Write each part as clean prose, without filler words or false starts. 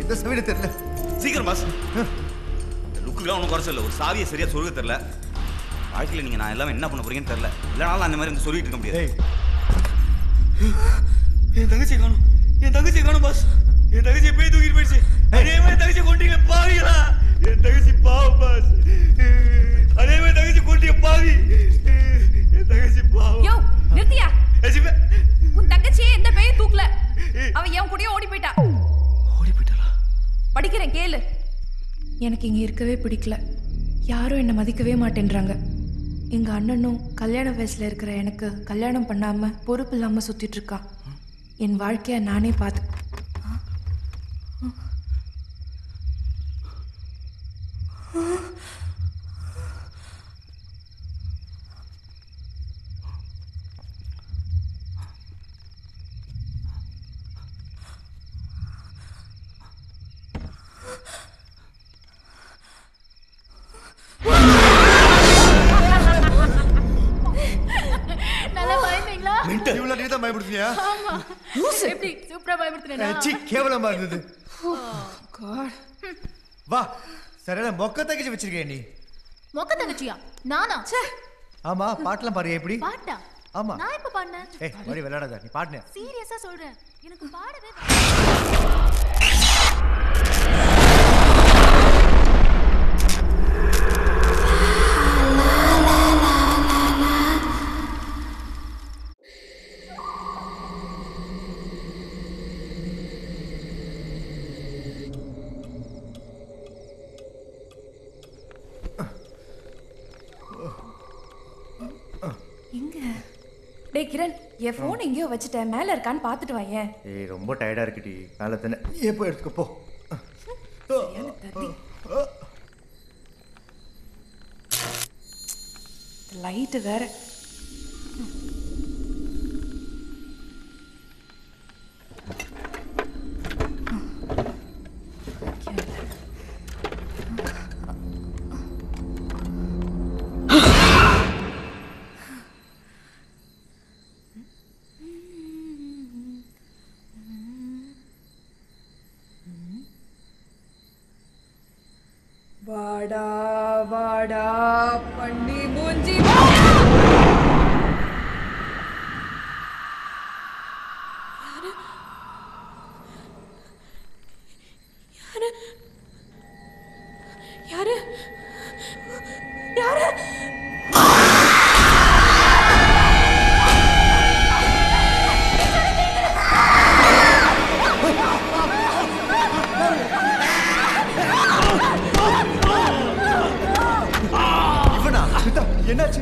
எந்த சவிட தெரியல. சீக்கிரம் பாஸ். இந்த லுக்குலாம் ஒன்றும் குறைச்ச இல்லை. ஒரு சாவியை சரியா சொல்ல தெரியல. வாழ்க்கையில் நீங்க நான் எல்லாமே என்ன பண்ண போறீங்கன்னு தெரியல. இல்லைனாலும் அந்த மாதிரி சொல்லிட்டு இருக்க முடியாது. என் தங்கச்சி காணும். என் தங்கச்சி காணும் பாஸ். என் தங்கச்சி போய் தூக்கிட்டு போயிடுச்சு. அதே மாதிரி தங்கச்சி கொண்டீங்க பாவிங்களா. என் தங்கச்சி பாவம் பாஸ். அதே மாதிரி தங்கச்சி கொண்டீங்க பாவி. என் தங்கச்சி பாவம். யோ நிறுத்தியா? உன் தங்கச்சியே எந்த பேயும் தூக்கல. அவ என் கூடயே ஓடி போயிட்டா. ஓடி போயிட்டாளா? படிக்கிறேன் கேளு. எனக்கு இங்க இருக்கவே பிடிக்கல. யாரும் என்ன மதிக்கவே மாட்டேன்றாங்க. எங்க அண்ணனும் கல்யாண வயசுல இருக்கிற எனக்கு கல்யாணம் பண்ணாம பொறுப்பு இல்லாம சுத்திட்டு இருக்கான். என் வாழ்க்கைய நானே பார்த்து இவ்வளவு நீ தான் பயப்படுத்தியா? ஆமா. எப்படி சூப்பரா பயப்படுத்தினா? சி கேவலமா இருந்தது. வா சரியான மொக்க தங்கச்சி வச்சிருக்கே நீ. மொக்க தங்கச்சியா? நானா? ஆமா பாட்டெல்லாம் பாரு எப்படி? பாட்டா? ஆமா. நான் எப்ப பாடுனேன்? ஏய் வரி விளையாடாத நீ பாடுன. சீரியஸா சொல்றேன். எனக்கு பாடவே டேய் கிரண், என் ஃபோன் எங்கேயோ வச்சுட்டேன். மேலே இருக்கான்னு பார்த்துட்டு வாயேன். ஏய் ரொம்ப டயர்டாக இருக்குடி. மேலே தானே எப்போ எடுத்துக்க போ. லைட்டு வேற. வாடா வாடா பண்ணி மூஞ்சி யாரு யாரு யாரு என்னாச்சு?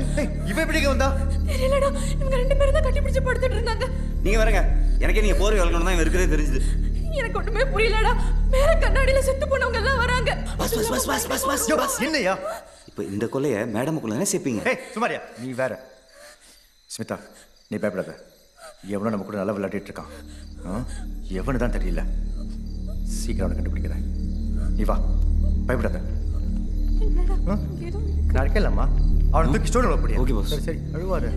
இவன் எப்படி வந்தா? தெரியலடா. இவங்க ரெண்டு பேரும் தான் கட்டி பிடிச்சு படுத்துட்டு இருந்தாங்க. நீங்க வரங்க. எனக்கே நீங்க போற வளக்கணும் தான் இருக்கிறதே தெரிஞ்சது. எனக்கு ஒண்ணுமே புரியலடா. மேல கண்ணாடியில செத்து போனவங்க எல்லாம் வராங்க. பஸ் என்னையா? இப்போ இந்த கொலைய மேடமுக்குள்ள தானே சேர்ப்பீங்க. ஏய் சுமாரியா நீ வேற. ஸ்மிதா நீ பயப்படாத. எவனோ நம்ம கூட நல்லா விளையாடிட்டு இருக்கான். எவனு தான் தெரியல. சீக்கிரம் அவனை கண்டுபிடிக்கிறேன். நீ வா பயப்படாத. நான் இருக்கேன்லம்மா. அவனை தூக்கி ஸ்டோர் அப்படியே. Okay boss. சரி சரி அழுவாரு.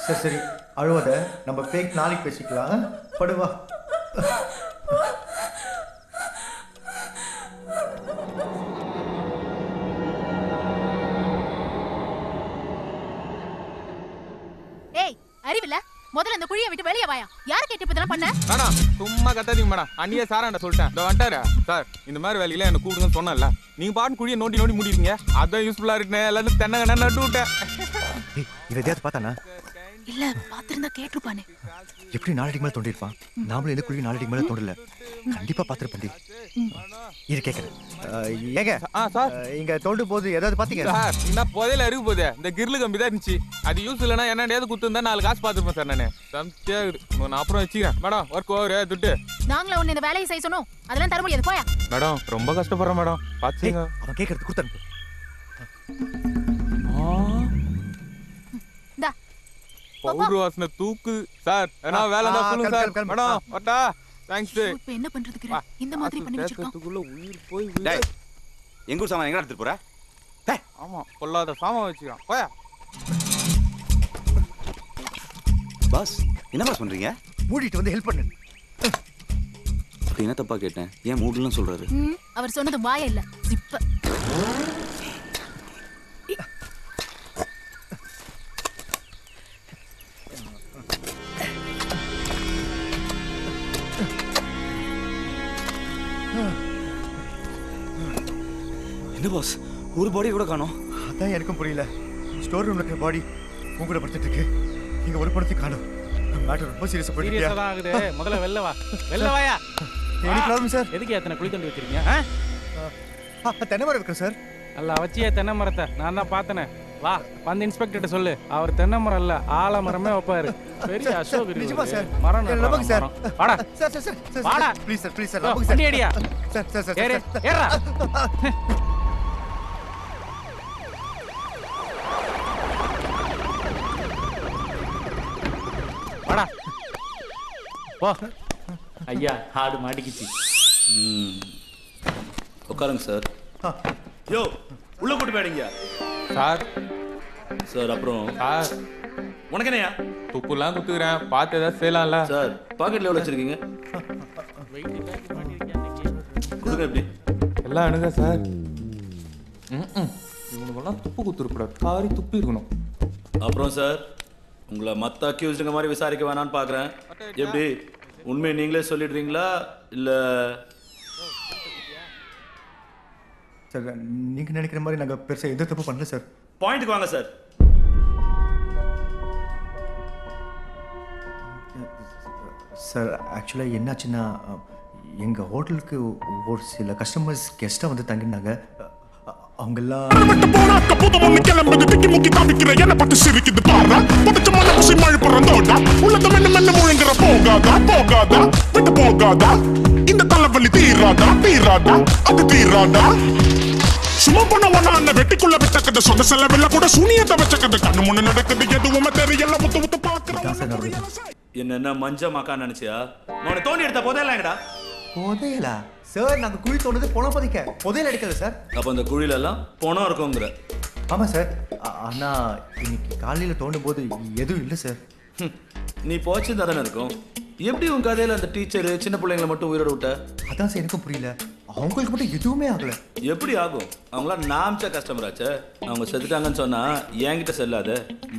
சரி சரி அழுவாத. நம்ம பேக் நாளைக்கு பேசிக்கலாம். படுவா. ஏய் அறிவில்ல? முதல்ல இந்த குழியை விட்டு வெளியே வாயா. யார் கேட்டு இப்ப இதெல்லாம் பண்ண? மேடம் சும்மா கத்தாதீங்க மேடம். அண்ணியே சாராண்ட சொல்லிட்டேன். இதோ வந்துட்டாரு சார். இந்த மாதிரி வேலையில என்ன கூப்பிடுங்கன்னு சொன்னேன்ல. நீங்க பாட்டு குழியை நோண்டி நோண்டி முடிக்கிறீங்க. அதான் யூஸ்ஃபுல்லா இருக்குன்னு எல்லாரும் தென்னங்க நட்டு விட்டேன். இவன் எதையாவது பார்த்தானா? இல்ல பாத்திருந்தா கேட்டுப்பானே. எப்படி நாளைக்கு மேலே தோண்டிருப்பான்? நாமளும் எந்த குழி நாளைக்கு மேலே தோண்டல. கண்டிப்பா பார்த்துருப்பண்டி. இது கேட்குறேன். ஏங்க சார் இங்க தோண்டும் போது ஏதாவது பார்த்தீங்க சார்? என்ன புதையில இருக்கு போதே. இந்த கிரில் கம்பி தான் இருந்துச்சு. அது யூஸ் இல்லைன்னா என்னடையாவது குத்துருந்தா 4 காசு பார்த்துருப்பேன் சார். நானு நான் அப்புறம் வச்சுக்கிறேன் மேடம். ஒர்க் ஓவர் துட்டு. நாங்கள உன்னை இந்த வேலையை செய்ய சொன்னோம். அதெல்லாம் தர முடியாது. போயா. மேடம் ரொம்ப கஷ்டப்படுறேன் மேடம். பாத்துங்க. அவன் கேட்கறது கொடுத்தனுப்பு. பவுடர் வாசனை தூக்கு சார். ஏன்னா வேலை தான் சொல்லுங்க சார். Madam வட்டா thanks. இப்ப என்ன பண்றதுக்கு இந்த மாதிரி பண்ணி வச்சிருக்கான். உயிர் போய் டேய் எங்க ஊர் சாமான் எங்க எடுத்துட்டு போற? டேய் ஆமா பொல்லாத சாமான் வச்சுக்கான். போயா. பாஸ் என்ன பாஸ் பண்றீங்க? மூடிட்டு வந்து ஹெல்ப் பண்ணு. அப்படி என்ன தப்பா கேட்டேன்? ஏன் மூடலாம் சொல்றாரு? அவர் சொன்னது வாய இல்ல ஜிப்ப. என்ன பாஸ் ஒரு பாடி கூட காணோம்? அதான் எனக்கும் புரியல. ஸ்டோர் ரூம்ல இருக்கிற பாடி உங்க கூட படுத்துட்டு இருக்கு. இங்க ஒரு படத்தை காணோம். மேட்டர் ரொம்ப சீரியஸா போயிட்டு சீரியஸா தான் ஆகுது. முதல்ல வெளில வா. வெளில வாயா. Any problem sir? எதுக்கு எத்தனை குழி தோண்டி வச்சிருக்கீங்க? தென்னை மரம் இருக்கு சார். நல்லா வச்சியே தென்னை மரத்தை. நான் தான் பார்த்தனே. வா வந்து இன்ஸ்பெக்டர்ட்ட சொல்லு. அவர் தென்னை மரம் இல்ல ஆலமரமே வைப்பாரு. பெரிய அசோக் நிஜமா சார்? மரம் நம்புங்க சார். வாடா சார் சார் சார் வாடா. ப்ளீஸ் சார் ப்ளீஸ் சார் நம்புங்க சார். வண்டி அடியா. சார் சார் சார் ஏறு ஏறா. வாடா போ. ஐயா ஆடு மாட்டிக்கிச்சு. உட்காருங்க சார். யோ உள்ள போட்டு போயிடுங்க சார். சார் அப்புறம் சார் உனக்கு என்னையா? துப்புலாம் குத்துக்கிறேன். பார்த்து ஏதாவது செய்யலாம்ல சார் பாக்கெட்ல எவ்வளவு வச்சிருக்கீங்க? கொடுங்க எப்படி? எல்லாம் அணுங்க சார். இவனுக்கெல்லாம் துப்பு குத்துருக்கூடாது. காரி துப்பி இருக்கணும். அப்புறம் சார் உங்களை மற்ற அக்யூஸ்டுங்க மாதிரி விசாரிக்க வேணான்னு பார்க்குறேன். எப்படி உண்மையை நீங்களே சொல்லிடுறீங்களா இல்லை? சார் நீங்க நினைக்கிற மாதிரி நாங்க பெருசா எந்த தப்பு பண்ணல சார். பாயிண்ட்டுக்கு வாங்க சார். சார் ஆக்சுவலாக என்னாச்சுன்னா எங்கள் ஹோட்டலுக்கு ஒரு சில கஸ்டமர்ஸ் கெஸ்ட்டாக வந்து தங்கினாங்க. அவங்கெல்லாம் இந்த தலைவலி தீராதா தீராதா அது தீராதா. சும்மா பண்ண வெட்டிக்குள்ள விட்ட கதை சொந்த செலவில்ல கூட சூனியத்தை வச்ச கதை கண்ணு முன்ன நடக்குது எதுவுமே தெரியல. முத்து முத்து பாக்குறேன். என்னென்ன மஞ்ச மக்கா நினைச்சியா? உன்னை தோண்டி எடுத்த போதேலாங்கடா. புதையலா சார்? நாங்கள் குழி தோணுது பணம் பதிக்க புதையல் அடிக்கல சார். அப்போ அந்த குழியில எல்லாம் பணம் இருக்குங்கிற? ஆமாம் சார். ஆனால் இன்னைக்கு காலையில் தோண்டும் போது எதுவும் இல்லை சார். நீ போச்சு தானே இருக்கும். எப்படி உன் கதையில அந்த டீச்சரு சின்ன பிள்ளைங்களை மட்டும் உயிரோட விட்ட? அதான் சார் எனக்கும் புரியல. அவங்களுக்கு மட்டும் எதுவுமே ஆகல. எப்படி ஆகும்? அவங்களாம் நாமிச்ச கஸ்டமர் ஆச்சே. அவங்க செத்துட்டாங்கன்னு சொன்னா என்கிட்ட செல்லாத.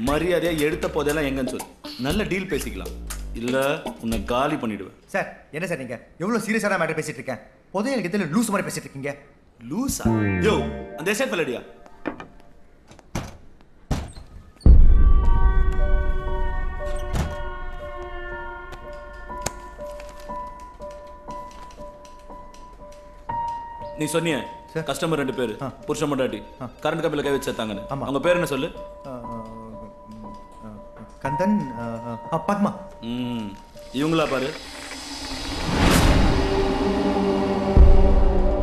மரியாதையா எடுத்த போதெல்லாம் எங்கன்னு சொல்லு. நல்ல டீல் பேசிக்கலாம். இல்ல உன்னை காலி பண்ணிடுவேன். சார் என்ன சார் நீங்க எவ்வளவு சீரியஸான மேட்டர் பேசிட்டு இருக்கேன்? புதையல் எதில் லூஸ் மாதிரி பேசிட்டு இருக்கீங்க. லூசா? யோ அந்த எஸ்ஐ பல்லடியா. நீ சொன்னியே கஸ்டமர் 2 பேர் புருஷன் பொண்டாட்டி கரண்ட் கம்பில கை வச்சு செத்தாங்கன்னு. அவங்க பேர் என்ன சொல்லு? கந்தன் பத்மா. இவங்களா பாரு.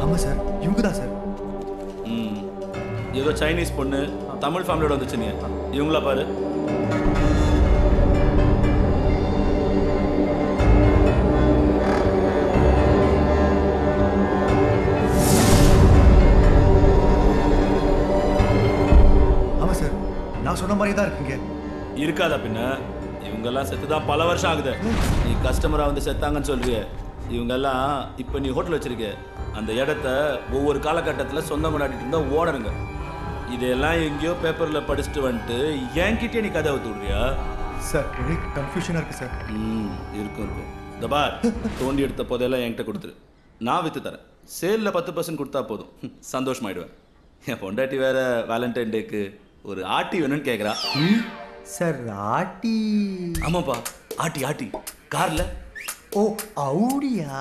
ஆமா சார் இவங்க தான் சார். ஏதோ சைனீஸ் பொண்ணு தமிழ் ஃபேமிலியோட வந்துச்சு. நீ இவங்களா பாரு. நான் சொன்ன மாதிரி தான் இருக்குங்க. இருக்காதா பின்ன? இவங்கெல்லாம் செத்துதான் பல வருஷம் ஆகுது. நீ கஸ்டமரா வந்து செத்தாங்கன்னு சொல்றிய. இவங்கெல்லாம் இப்போ நீ ஹோட்டல் வச்சிருக்க அந்த இடத்த ஒவ்வொரு காலகட்டத்தில் சொந்தம் கொண்டாடிட்டு இருந்தா ஓடணுங்க. இதெல்லாம் எங்கேயோ பேப்பரில் படிச்சுட்டு வந்துட்டு என்கிட்டே நீ கதை ஊற்றி விடுறியா? சார் ஒரே கன்ஃபியூஷனாக இருக்குது சார். இருக்கும் இந்த பார் தோண்டி எடுத்த போதெல்லாம் என்கிட்ட கொடுத்துரு, நான் விற்று தரேன். சேலில் 10% கொடுத்தா போதும், சந்தோஷமாயிடுவேன். என் பொண்டாட்டி வேற வேலண்டைன் டேக்கு ஒரு ஆட்டி வேணும்னு கேட்குறா. சார் ஆட்டி? ஆமாப்பா, ஆட்டி ஆட்டி காரில். ஓ அவுடியா?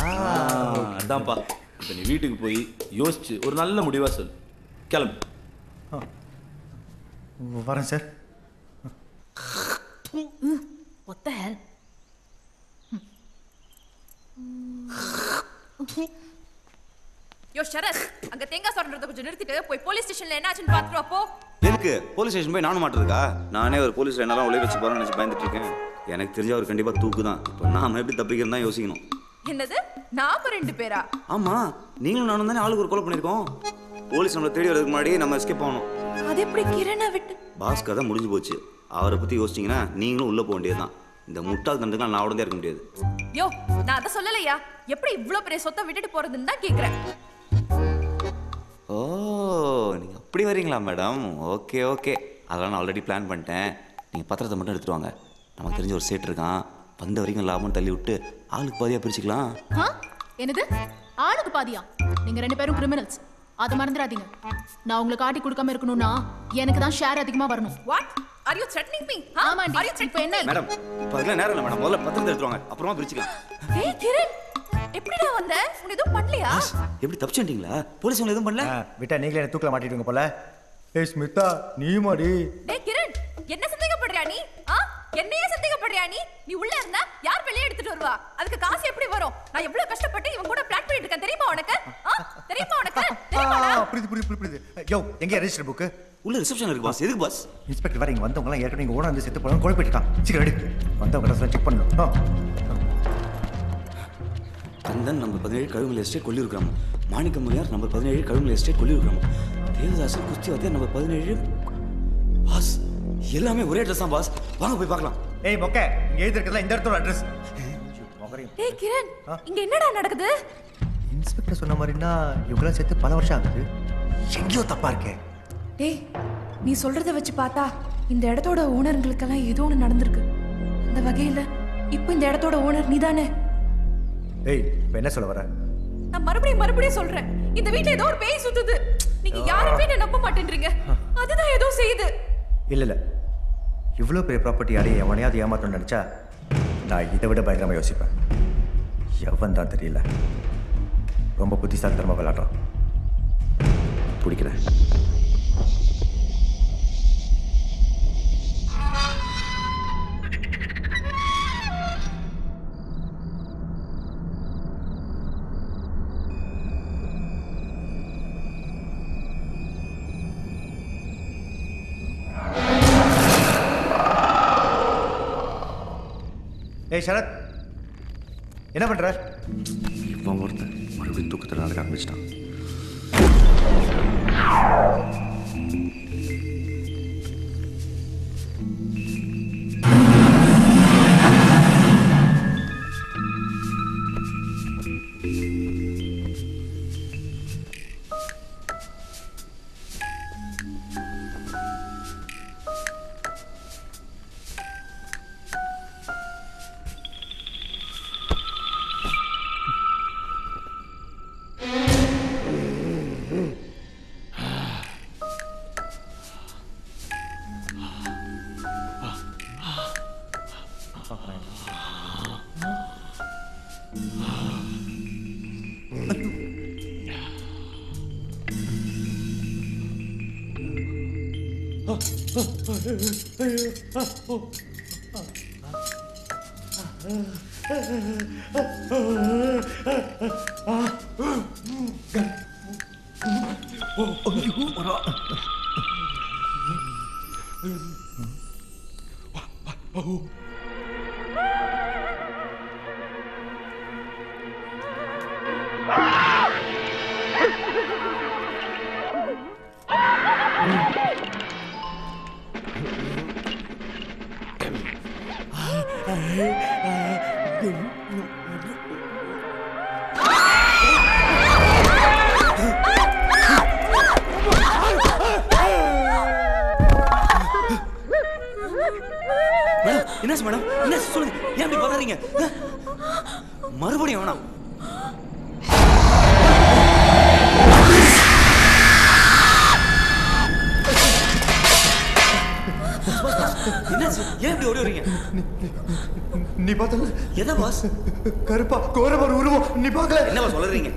அதான்ப்பா. இப்போ நீ வீட்டுக்கு போய் யோசிச்சு ஒரு நல்ல முடிவாக சொல். கிளம்பு. வரேன் சார். What the hell? யோ சரத், அங்க தேங்காய் சொல்றத கொஞ்சம் நிறுத்திட்டு போய் போலீஸ் ஸ்டேஷன்ல என்ன ஆச்சுன்னு பாத்துட்டு வா போ. எதுக்கு போலீஸ் ஸ்டேஷன் போய் நானும் மாட்டிருக்கா? நானே ஒரு போலீஸ் லைனெல்லாம் உள்ள வச்சு போறேன்னு நினைச்சு பயந்துட்டு இருக்கேன். எனக்கு தெரிஞ்ச அவர் கண்டிப்பா தூக்கு தான். இப்போ நாம எப்படி தப்பிக்கிறதா யோசிக்கணும். என்னது, நாம 2 பேரா? ஆமா, நீங்களும் நானும் தானே ஆளுக்கு ஒரு கொலை பண்ணிருக்கோம். போலீஸ் நம்மளை தேடி வரதுக்கு முன்னாடி நம்ம எஸ்கேப் ஆகணும். அது எப்படி கிரணை விட்டு? பாஸ் கதை முடிஞ்சு போச்சு. அவரை பத்தி யோசிச்சிங்கன்னா நீங்களும் உள்ள போக வேண்டியதுதான். இந்த முட்டாள் தண்டத்துக்கு நான் உடனே இருக்க முடியாது. யோ நான் அதை சொல்லலையா, எப்படி இவ்வளவு பெரிய சொத்தை விட்டுட்டு போறதுன்னு தான் கேக்குறேன். ஓ நீங்க அப்படி வரீங்களா மேடம்? ஓகே ஓகே, அதெல்லாம் நான் ஆல்ரெடி பிளான் பண்ணிட்டேன். நீங்கள் பத்திரத்தை மட்டும் எடுத்துட்டு வாங்க. நமக்கு தெரிஞ்ச ஒரு சேட் இருக்கான், வந்த வரைக்கும் லாபம் தள்ளி விட்டு ஆளுக்கு பாதியாக பிரிச்சுக்கலாம். என்னது ஆளுக்கு பாதியா? நீங்க 2 பேரும் கிரிமினல்ஸ், அதை மறந்துடாதீங்க. நான் உங்களுக்கு ஆட்டி கொடுக்காம இருக்கணும்னா எனக்கு தான் ஷேர் அதிகமா வரணும். What? Are you threatening me? ஆமாண்டி. Are you இப்போ என்ன? மேடம் இப்போ அதெல்லாம் நேரம் இல்லை மேடம். முதல்ல பத்திரத்தை எடுத்துட்டு வாங்க, அப்புறமா பிரிச்சுக்கலாம். ஏய் கிரண், எப்படிடா வந்த? உன்னை எதுவும் பண்ணலையா? எப்படி தப்பிச்சுட்டீங்களா? போலீஸ் உங்களை எதுவும் பண்ணல? விட்டா நீங்களே என்ன தூக்கில மாட்டிடுங்க போல. ஏய் ஸ்மிதா, நீ மாடி. டேய் கிரண், என்ன சந்தேகப்படுறியா நீ? என்னையே சந்தேகப்படுறியா நீ? நீ உள்ள இருந்தா யார் வெளியே எடுத்துட்டு வருவா? அதுக்கு காசு எப்படி வரும்? நான் எவ்வளவு கஷ்டப்பட்டு இவன் கூட பிளான் பண்ணிட்டு இருக்கேன் தெரியுமா உனக்கு? தெரியுமா உனக்கு? தெரியுமாடா? புரியுது. யோ எங்க ரெஜிஸ்டர் புக்? உள்ள ரிசப்ஷன் இருக்கு பாஸ். எதுக்கு பாஸ்? இன்ஸ்பெக்டர் வர இங்க வந்தவங்க எல்லாம் ஏற்கனவே இங்க ஓட வந்து செத்து போறாங்க, குழப்பிட்டு இருக்கான். சீக்கிரம் எடு, வந்தவங்க செக் பண்ணணும். கந்தன் நம்பர் 17 கழுகுமலை எஸ்டேட் கொல்லியூர் கிராமம். மாணிக்கமுனியார் நம்பர் 17 கழுகுமலை எஸ்டேட் கொல்லியூர் கிராமம். தேவதாசன் குஸ்திவாத்தியார் நம்பர் 17. பாஸ் எல்லாமே ஒரே அட்ரஸ் தான் பாஸ். வாங்க போய் பார்க்கலாம். ஏய் மொக்கே, இங்க எழுதி இருக்கிறதுல இந்த இடத்தோட அட்ரஸ். டேய் கிரண், இங்க என்னடா நடக்குது? இன்ஸ்பெக்டர் சொன்ன மாதிரினா இவங்களாம் செத்து பல வருஷம் ஆகுது. எங்கேயோ தப்பா இருக்கே. டேய் நீ சொல்றத வச்சு பார்த்தா இந்த இடத்தோட ஓனர்களுக்கெல்லாம் ஏதோ ஒன்று நடந்திருக்கு. அந்த வகையில இப்போ இந்த இடத்தோட ஓனர் நீதானே? ஏய் இப்போ என்ன சொல்ல வர? நான் மறுபடியும் சொல்றேன், இந்த வீட்ல ஏதோ ஒரு பேய் சுத்துது. நீங்க யாருமே என்ன நம்ப மாட்டேன்றீங்க. அதுதான் ஏதோ செய்யுது. இல்ல இவ்வளோ பெரிய ப்ராப்பர்ட்டி யாரையும் எவனையாவது ஏமாத்தணும்னு நினைச்சா நான் இதை விட பயங்கரமாக யோசிப்பேன். எவன் தான் தெரியல, ரொம்ப புத்திசாலித்தனமாக விளையாடுறான். பிடிக்கல. ஏய் சரத், என்ன பண்ற? இப்போ ஒருத்தன் மறுபடியும் தூக்கத்தில் நடக்க ஆரம்பிச்சிட்டான். சொல்லுங்க, ஏன் இப்படி பதறீங்க? மறுபடியும் வேணாம். என்னாச்சு? ஏன் இப்படி ஓடி வரீங்க? நீ பார்த்தல எதை பாஸ்? கருப்பா கோரமா ஒரு உருவம், நீ பார்க்கல? என்ன பாஸ் சொல்றீங்க?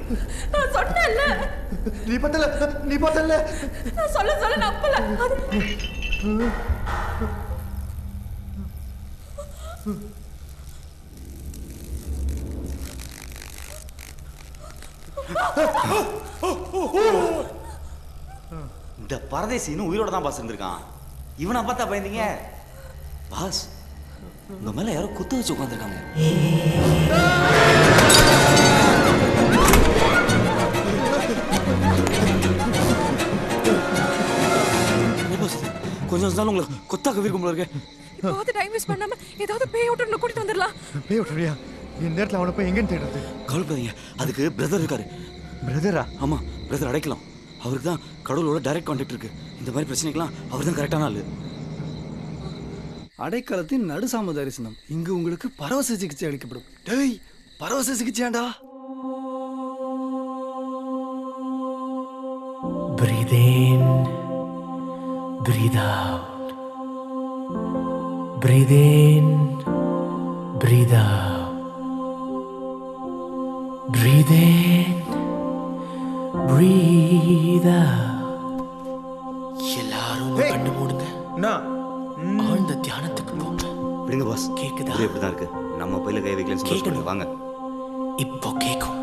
நான் சொன்னேன்ல. நீ பார்த்தல நான் சொல்ல நம்பல. இந்த பரதேசி இன்னும் உயிரோட தான் பாஸ் இருந்திருக்கான். இவனை பார்த்தா பயந்தீங்க? பாஸ், உங்க மேல யாரோ குத்து வச்சு உட்காந்துருக்காங்க. கொஞ்சம் நாள் உங்களை கொத்தாக்க விரும்பல இருக்கு. இப்போ டைம் வேஸ்ட் பண்ணாம ஏதாவது பேய் ஓட்டர்ல கூட்டிட்டு வந்துடலாம். பேய் ஓட்டறியா? இந்த நேரத்தில் அவனை போய் எங்கன்னு தேடுறது? கவலைப்படாதீங்க, அதுக்கு பிரதர் இருக்காரு. பிரதரா? ஆமா, பிரதர் அடைக்கலாம். அவருக்கு தான் கடவுளோட டைரக்ட் கான்டாக்ட் இருக்கு. இந்த மாதிரி பிரச்சனைக்கெல்லாம் அவர் தான் கரெக்டான ஆளு. அடைக்கலத்தின் நடுசாம தரிசனம். இங்கு உங்களுக்கு பரவச சிகிச்சை அளிக்கப்படும். டேய், பரவச சிகிச்சையாண்டா. Breathe in, breathe out. Breathe in, breathe out. Breathe in, breathe out. எல்லாரும் கண்ணு மூடுங்க. ஆழ்ந்த தியானத்துக்கு போங்க. விடுங்க பாஸ். கேக்குதா? இது எப்படிதான் இருக்கு? நம்ம பையில கை வைக்கலன்னு சொல்லிட்டு வாங்க. இப்போ கேக்கும்.